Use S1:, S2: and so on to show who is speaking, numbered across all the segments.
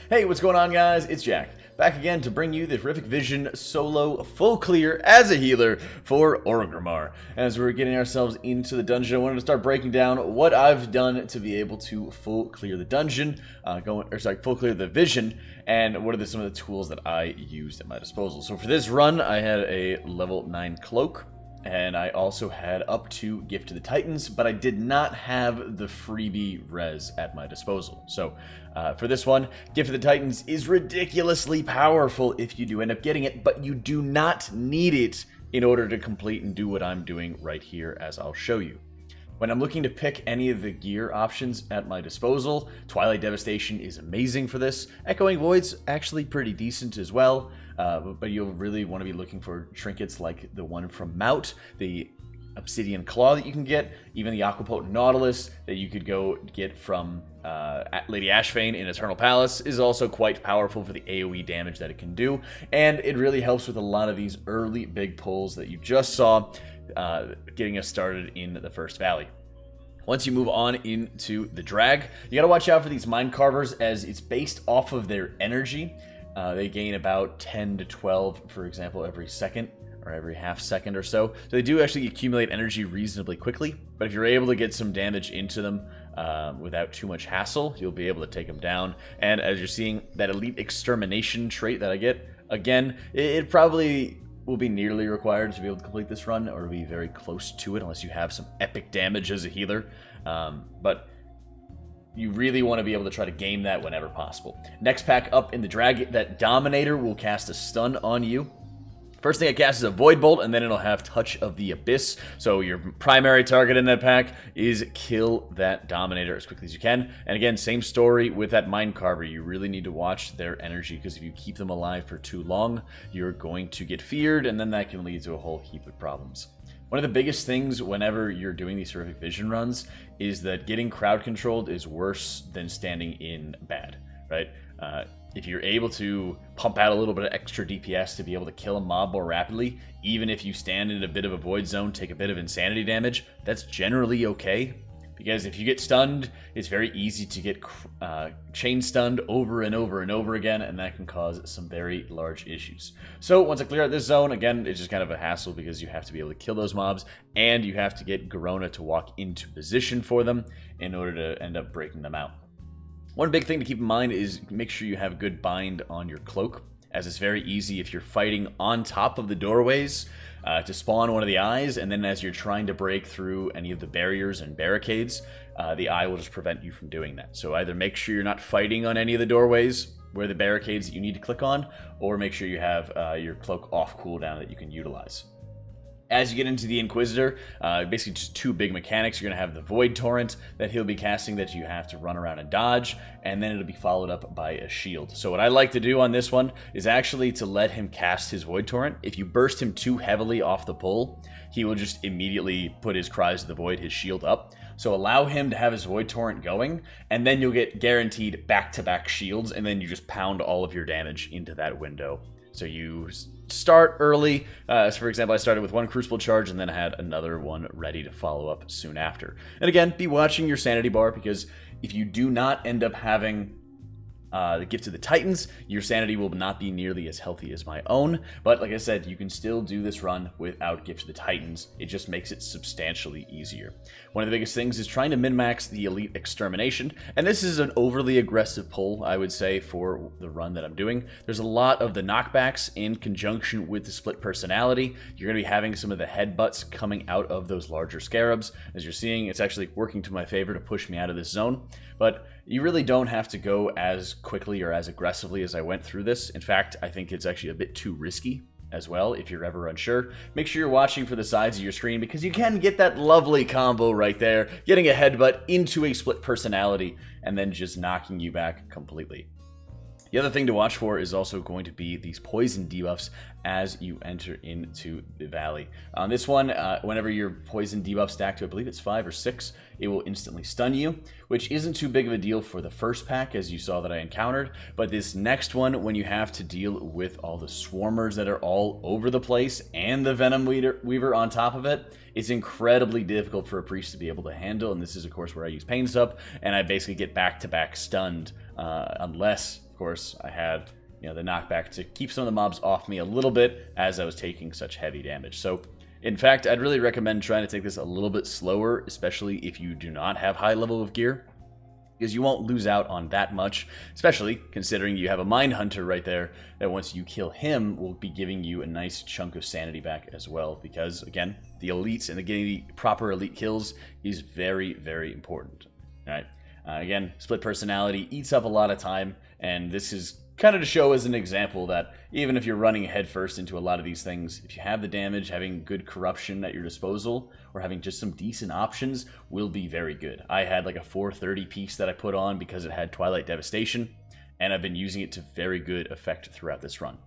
S1: Hey, what's going on, guys? It's Jack, back again to bring you the Horrific Vision solo full clear as a healer for Orgrimmar. As we're getting ourselves into the dungeon, I wanted to start breaking down what I've done to be able to full clear the dungeon, full clear the vision, and what are some of the tools that I used at my disposal. So for this run, I had a level 9 cloak, and I also had up to Gift to the Titans, but I did not have the freebie res at my disposal. So for this one, Gift to the Titans is ridiculously powerful if you do end up getting it, but you do not need it in order to complete and do what I'm doing right here, as I'll show you. When I'm looking to pick any of the gear options at my disposal, Twilight Devastation is amazing for this. Echoing Void's actually pretty decent as well, but you'll really want to be looking for trinkets like the one from Mout, the Obsidian Claw that you can get, even the Aquapotent Nautilus that you could go get from Lady Ashfane in Eternal Palace is also quite powerful for the AoE damage that it can do, and it really helps with a lot of these early big pulls that you just saw, getting us started in the first valley. Once you move on into the drag, you gotta watch out for these Mind Carvers, as it's based off of their energy. They gain about 10 to 12, for example, every second or every half second or so. So they do actually accumulate energy reasonably quickly, but if you're able to get some damage into them without too much hassle, you'll be able to take them down. And as you're seeing, that Elite Extermination trait that I get, again, it probably will be nearly required to be able to complete this run, or be very close to it unless you have some epic damage as a healer. But you really want to be able to try to game that whenever possible. Next pack up in the drag, that Dominator will cast a stun on you. First thing it casts is a Void Bolt, and then it'll have Touch of the Abyss. So your primary target in that pack is kill that Dominator as quickly as you can. And again, same story with that Mind Carver. You really need to watch their energy, because if you keep them alive for too long, you're going to get feared, and then that can lead to a whole heap of problems. One of the biggest things whenever you're doing these Horrific Vision runs is that getting crowd controlled is worse than standing in bad, right? If you're able to pump out a little bit of extra DPS to be able to kill a mob more rapidly, even if you stand in a bit of a void zone, take a bit of insanity damage, that's generally okay. Because if you get stunned, it's very easy to get chain stunned over and over and over again, and that can cause some very large issues. So once I clear out this zone, again, it's just kind of a hassle, because you have to be able to kill those mobs, and you have to get Garona to walk into position for them in order to end up breaking them out. One big thing to keep in mind is make sure you have good bind on your cloak, as it's very easy if you're fighting on top of the doorways to spawn one of the eyes, and then as you're trying to break through any of the barriers and barricades, the eye will just prevent you from doing that. So either make sure you're not fighting on any of the doorways where the barricades that you need to click on, or make sure you have your cloak off cooldown that you can utilize. As you get into the Inquisitor, basically just two big mechanics. You're going to have the Void Torrent that he'll be casting that you have to run around and dodge, and then it'll be followed up by a shield. So what I like to do on this one is actually to let him cast his Void Torrent. If you burst him too heavily off the pull, he will just immediately put his Cries of the Void, his shield up. So allow him to have his Void Torrent going, and then you'll get guaranteed back-to-back shields, and then you just pound all of your damage into that window. So you start early. For example, I started with one Crucible Charge, and then I had another one ready to follow up soon after. And again, be watching your sanity bar, because if you do not end up having the Gift to the Titans, your sanity will not be nearly as healthy as my own. But like I said, you can still do this run without Gift to the Titans. It just makes it substantially easier. One of the biggest things is trying to min-max the Elite Extermination, and this is an overly aggressive pull, I would say, for the run that I'm doing. There's a lot of the knockbacks in conjunction with the split personality. You're going to be having some of the headbutts coming out of those larger scarabs. As you're seeing, it's actually working to my favor to push me out of this zone, but you really don't have to go as quickly or as aggressively as I went through this. In fact, I think it's actually a bit too risky as well. If you're ever unsure, make sure you're watching for the sides of your screen, because you can get that lovely combo right there, getting a headbutt into a split personality and then just knocking you back completely. The other thing to watch for is also going to be these poison debuffs as you enter into the valley. On this one, whenever your poison debuff stack to, I believe it's 5 or 6, it will instantly stun you, which isn't too big of a deal for the first pack, as you saw that I encountered. But this next one, when you have to deal with all the swarmers that are all over the place and the Venom Weaver on top of it, it's incredibly difficult for a priest to be able to handle. And this is, of course, where I use Pain Sup, and I basically get back-to-back stunned unless of course, I had, you know, the knockback to keep some of the mobs off me a little bit as I was taking such heavy damage. So, in fact, I'd really recommend trying to take this a little bit slower, especially if you do not have high level of gear, because you won't lose out on that much, especially considering you have a Mind Hunter right there that once you kill him will be giving you a nice chunk of sanity back as well, because, again, the elites and getting the proper elite kills is very, very important. All right. Again, split personality eats up a lot of time, and this is kind of to show as an example that even if you're running headfirst into a lot of these things, if you have the damage, having good corruption at your disposal, or having just some decent options will be very good. I had like a 430 piece that I put on because it had Twilight Devastation, and I've been using it to very good effect throughout this run.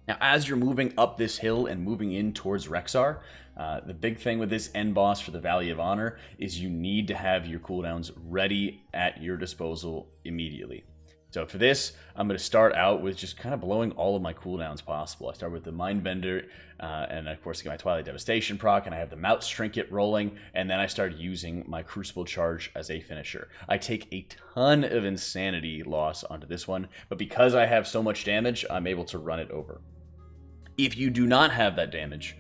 S1: Now, as you're moving up this hill and moving in towards Rexxar, the big thing with this end boss for the Valley of Honor is you need to have your cooldowns ready at your disposal immediately. So for this, I'm going to start out with just kind of blowing all of my cooldowns possible. I start with the Mindbender, and of course I get my Twilight Devastation proc, and I have the Mouse Trinket rolling, and then I start using my Crucible Charge as a finisher. I take a ton of insanity loss onto this one, but because I have so much damage, I'm able to run it over. If you do not have that damage,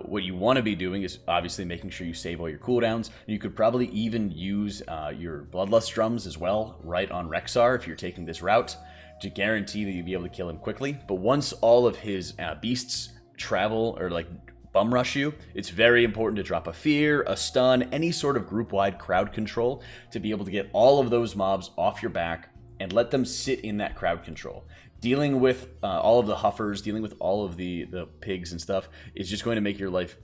S1: what you want to be doing is obviously making sure you save all your cooldowns. You could probably even use your Bloodlust Drums as well, right on Rexxar if you're taking this route, to guarantee that you'll be able to kill him quickly. But once all of his beasts travel or like bum rush you, it's very important to drop a fear, a stun, any sort of group-wide crowd control to be able to get all of those mobs off your back and let them sit in that crowd control. Dealing with all of the Huffers, dealing with all of the pigs and stuff is just going to make your life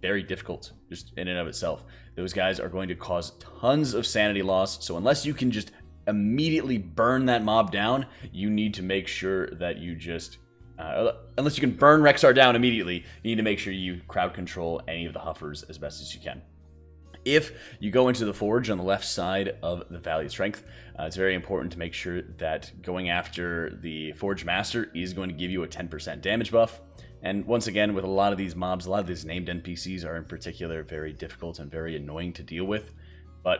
S1: very difficult, just in and of itself. Those guys are going to cause tons of sanity loss, so unless you can just immediately burn that mob down, you need to make sure that you just... unless you can burn Rexxar down immediately, you need to make sure you crowd control any of the Huffers as best as you can. If you go into the Forge on the left side of the Valley of Strength, it's very important to make sure that going after the Forge Master is going to give you a 10% damage buff. And once again, with a lot of these mobs, a lot of these named NPCs are in particular very difficult and very annoying to deal with. But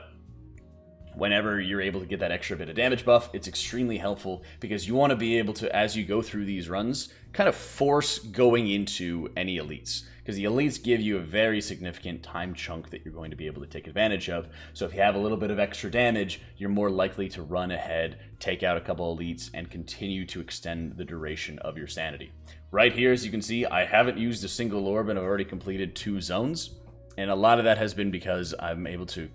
S1: whenever you're able to get that extra bit of damage buff, it's extremely helpful because you want to be able to, as you go through these runs, kind of force going into any elites. Because the elites give you a very significant time chunk that you're going to be able to take advantage of. So if you have a little bit of extra damage, you're more likely to run ahead, take out a couple elites, and continue to extend the duration of your sanity. Right here, as you can see, I haven't used a single orb and I've already completed 2 zones. And a lot of that has been because I'm able to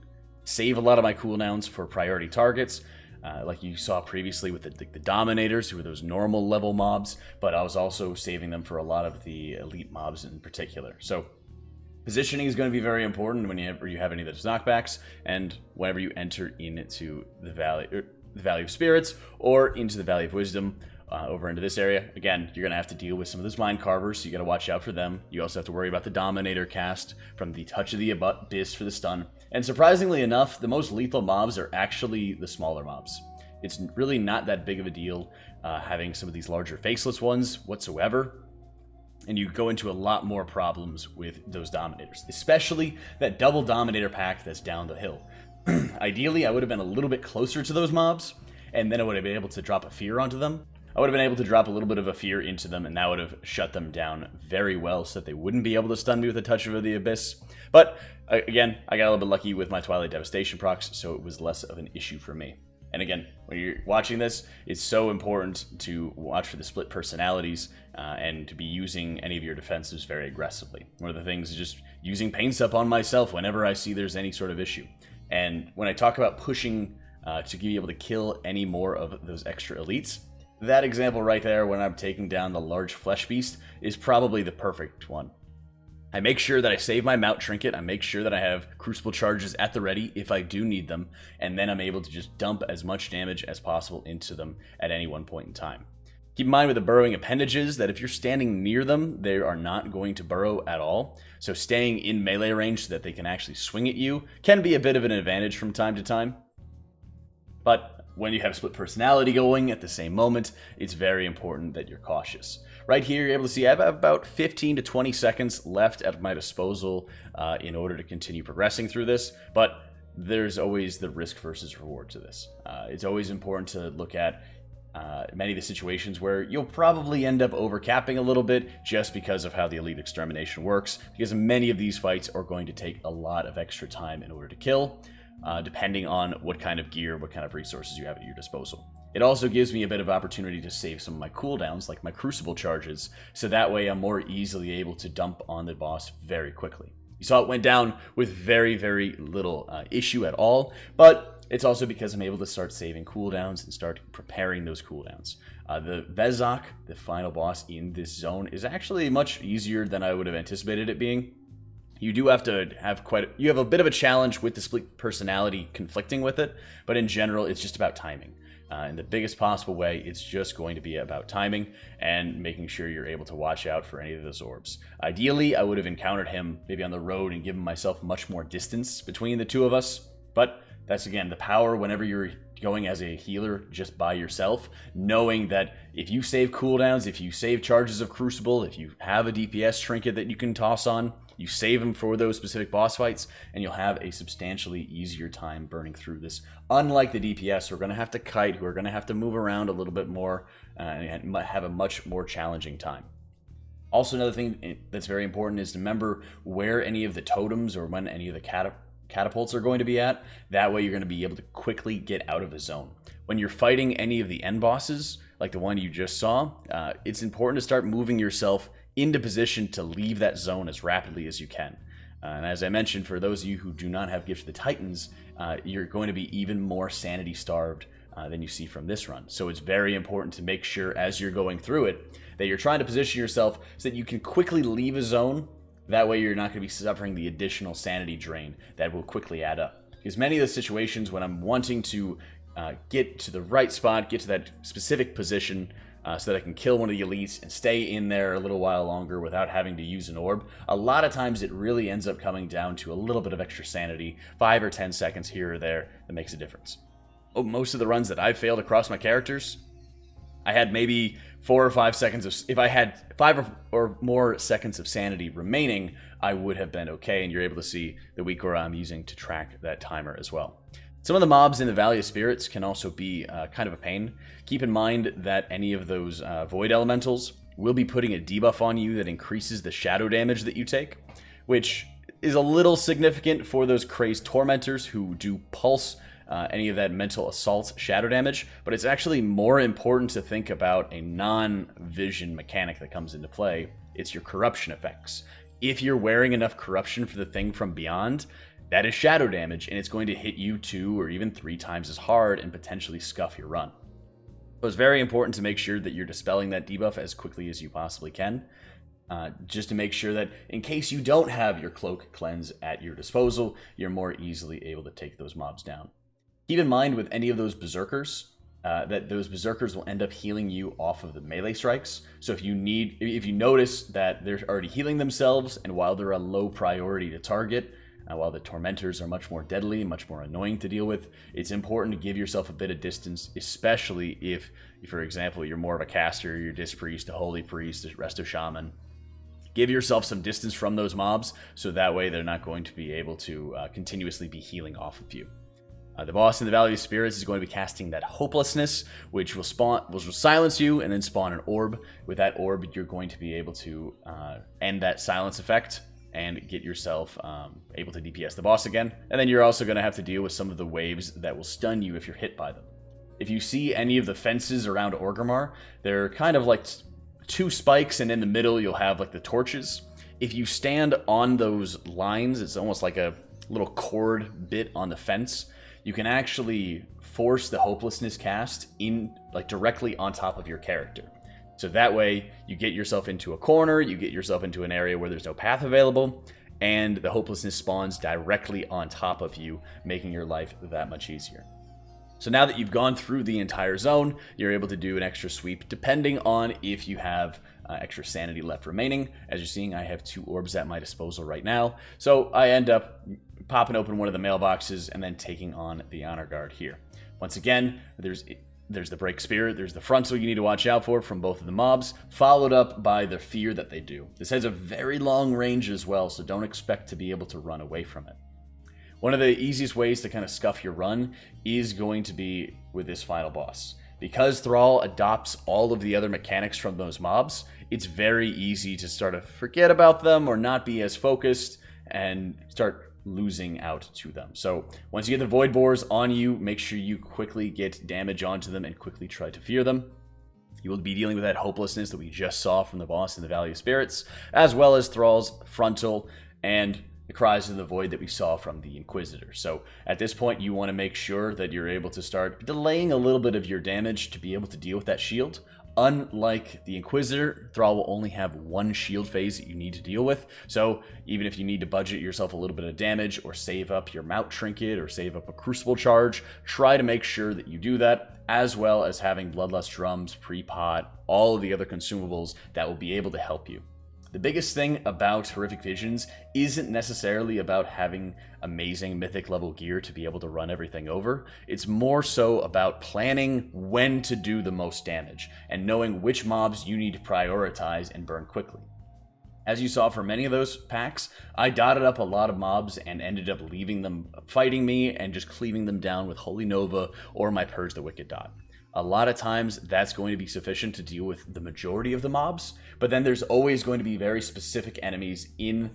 S1: save a lot of my cooldowns for priority targets, like you saw previously with the Dominators, who were those normal level mobs, but I was also saving them for a lot of the elite mobs in particular. So positioning is going to be very important whenever you have any of those knockbacks, and whenever you enter into the Valley of Spirits or into the Valley of Wisdom. Over into this area, again, you're going to have to deal with some of those Mind Carvers, so you got to watch out for them. You also have to worry about the Dominator cast from the Touch of the Abyss for the stun. And surprisingly enough, the most lethal mobs are actually the smaller mobs. It's really not that big of a deal having some of these larger faceless ones whatsoever. And you go into a lot more problems with those Dominators, especially that double Dominator pack that's down the hill. Ideally, I would have been a little bit closer to those mobs, and then I would have been able to drop a fear onto them. I would have been able to drop a little bit of a fear into them, and that would have shut them down very well so that they wouldn't be able to stun me with a Touch of the Abyss. But, again, I got a little bit lucky with my Twilight Devastation procs, so it was less of an issue for me. And again, when you're watching this, it's so important to watch for the split personalities and to be using any of your defenses very aggressively. One of the things is just using Pain Sup on myself whenever I see there's any sort of issue. And when I talk about pushing to be able to kill any more of those extra elites, that example right there, when I'm taking down the large flesh beast, is probably the perfect one. I make sure that I save my Mount Trinket, I make sure that I have Crucible Charges at the ready if I do need them, and then I'm able to just dump as much damage as possible into them at any one point in time. Keep in mind with the burrowing appendages that if you're standing near them, they are not going to burrow at all. So staying in melee range so that they can actually swing at you can be a bit of an advantage from time to time. But when you have split personality going at the same moment, it's very important that you're cautious. Right here, you're able to see I have about 15 to 20 seconds left at my disposal in order to continue progressing through this, but there's always the risk versus reward to this. It's always important to look at many of the situations where you'll probably end up overcapping a little bit just because of how the Elite Extermination works, because many of these fights are going to take a lot of extra time in order to kill, depending on what kind of gear, what kind of resources you have at your disposal. It also gives me a bit of opportunity to save some of my cooldowns, like my Crucible charges, so that way I'm more easily able to dump on the boss very quickly. You saw it went down with very, very little issue at all, but it's also because I'm able to start saving cooldowns and start preparing those cooldowns. The Vezok, the final boss in this zone, is actually much easier than I would have anticipated it being. You do have to have you have a bit of a challenge with the split personality conflicting with it, but in general, it's just about timing. In the biggest possible way, it's just going to be about timing and making sure you're able to watch out for any of those orbs. Ideally, I would have encountered him maybe on the road and given myself much more distance between the two of us, but that's, again, the power whenever you're going as a healer just by yourself, knowing that if you save cooldowns, if you save charges of Crucible, if you have a DPS trinket that you can toss on, you save them for those specific boss fights, and you'll have a substantially easier time burning through this. Unlike the DPS, who are going to have to kite, who are going to have to move around a little bit more, and have a much more challenging time. Also, another thing that's very important is to remember where any of the totems or when any of the catapults are going to be at. That way you're going to be able to quickly get out of a zone. When you're fighting any of the end bosses, like the one you just saw, it's important to start moving yourself into position to leave that zone as rapidly as you can. And as I mentioned, for those of you who do not have Gift of the Titans, you're going to be even more sanity starved than you see from this run. So it's very important to make sure as you're going through it that you're trying to position yourself so that you can quickly leave a zone. That way you're not going to be suffering the additional sanity drain that will quickly add up. Because many of the situations when I'm wanting to get to the right spot, get to that specific position so that I can kill one of the elites and stay in there a little while longer without having to use an orb, a lot of times it really ends up coming down to a little bit of extra sanity, 5 or 10 seconds here or there, that makes a difference. Most of the runs that I've failed across my characters, I had maybe 4 or 5 seconds of, if I had 5 or more seconds of sanity remaining, I would have been okay, and you're able to see the weak aura I'm using to track that timer as well. Some of the mobs in the Valley of Spirits can also be kind of a pain. Keep in mind that any of those Void Elementals will be putting a debuff on you that increases the shadow damage that you take, which is a little significant for those crazed Tormentors who do pulse any of that mental assault shadow damage, but it's actually more important to think about a non-vision mechanic that comes into play. It's your corruption effects. If you're wearing enough corruption for the thing from beyond, that is shadow damage, and it's going to hit you 2 or even 3 times as hard and potentially scuff your run. So it's very important to make sure that you're dispelling that debuff as quickly as you possibly can, just to make sure that in case you don't have your Cloak Cleanse at your disposal, you're more easily able to take those mobs down. Keep in mind with any of those Berserkers, that those Berserkers will end up healing you off of the melee strikes. So if you notice that they're already healing themselves, and while they're a low priority to target, while the Tormentors are much more deadly, much more annoying to deal with, it's important to give yourself a bit of distance, especially if, for example, you're more of a caster, you're Disc Priest, a Holy Priest, a Resto Shaman. Give yourself some distance from those mobs, so that way they're not going to be able to continuously be healing off of you. The boss in the Valley of Spirits is going to be casting that Hopelessness, which will silence you and then spawn an orb. With that orb, you're going to be able to end that silence effect and get yourself able to DPS the boss again. And then you're also going to have to deal with some of the waves that will stun you if you're hit by them. If you see any of the fences around Orgrimmar, they're kind of like 2 spikes, and in the middle you'll have like the torches. If you stand on those lines, it's almost like a little cord bit on the fence. You can actually force the Hopelessness cast in like directly on top of your character. So that way you get yourself into a corner, you get yourself into an area where there's no path available, and the Hopelessness spawns directly on top of you, making your life that much easier. So now that you've gone through the entire zone, you're able to do an extra sweep depending on if you have extra sanity left remaining. As you're seeing, I have 2 orbs at my disposal right now. So I end up popping open one of the mailboxes and then taking on the Honor Guard here. Once again, there's the Break Spirit, there's the Frontal you need to watch out for from both of the mobs, followed up by the Fear that they do. This has a very long range as well, so don't expect to be able to run away from it. One of the easiest ways to kind of scuff your run is going to be with this final boss. Because Thrall adopts all of the other mechanics from those mobs, it's very easy to start to forget about them or not be as focused and start losing out to them. So once you get the Void Boars on you, make sure you quickly get damage onto them and quickly try to fear them. You will be dealing with that hopelessness that we just saw from the boss in the Valley of Spirits, as well as Thrall's frontal and the Cries of the Void that we saw from the Inquisitor. So at this point, you want to make sure that you're able to start delaying a little bit of your damage to be able to deal with that shield. Unlike the Inquisitor, Thrall will only have one shield phase that you need to deal with. So even if you need to budget yourself a little bit of damage or save up your Mount Trinket or save up a Crucible Charge, try to make sure that you do that, as well as having Bloodlust Drums, Pre-Pot, all of the other consumables that will be able to help you. The biggest thing about Horrific Visions isn't necessarily about having amazing mythic level gear to be able to run everything over. It's more so about planning when to do the most damage and knowing which mobs you need to prioritize and burn quickly. As you saw for many of those packs, I dotted up a lot of mobs and ended up leaving them fighting me and just cleaving them down with Holy Nova or my Purge the Wicked dot. A lot of times that's going to be sufficient to deal with the majority of the mobs, but then there's always going to be very specific enemies in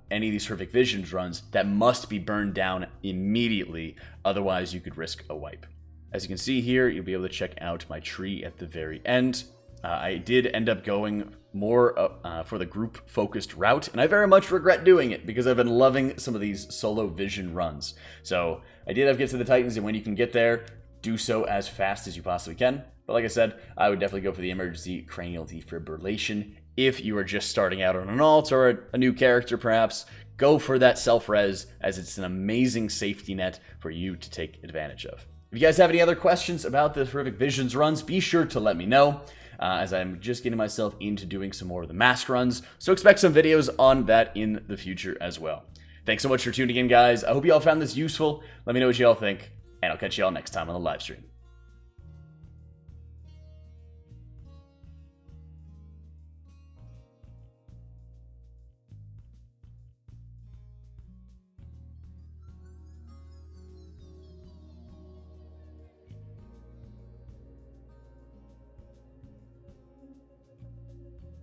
S1: any of these Horrific Visions runs that must be burned down immediately, otherwise you could risk a wipe. As you can see here, you'll be able to check out my tree at the very end. I did end up going more for the group-focused route, and I very much regret doing it because I've been loving some of these solo Vision runs. So I did have Gifts of the Titans, and when you can get there, do so as fast as you possibly can. But like I said, I would definitely go for the emergency cranial defibrillation. If you are just starting out on an alt or a new character perhaps, go for that self-res as it's an amazing safety net for you to take advantage of. If you guys have any other questions about the Horrific Visions runs, be sure to let me know, as I'm just getting myself into doing some more of the mask runs, so expect some videos on that in the future as well. Thanks so much for tuning in, guys. I hope you all found this useful. Let me know what you all think, and I'll catch you all next time on the live stream.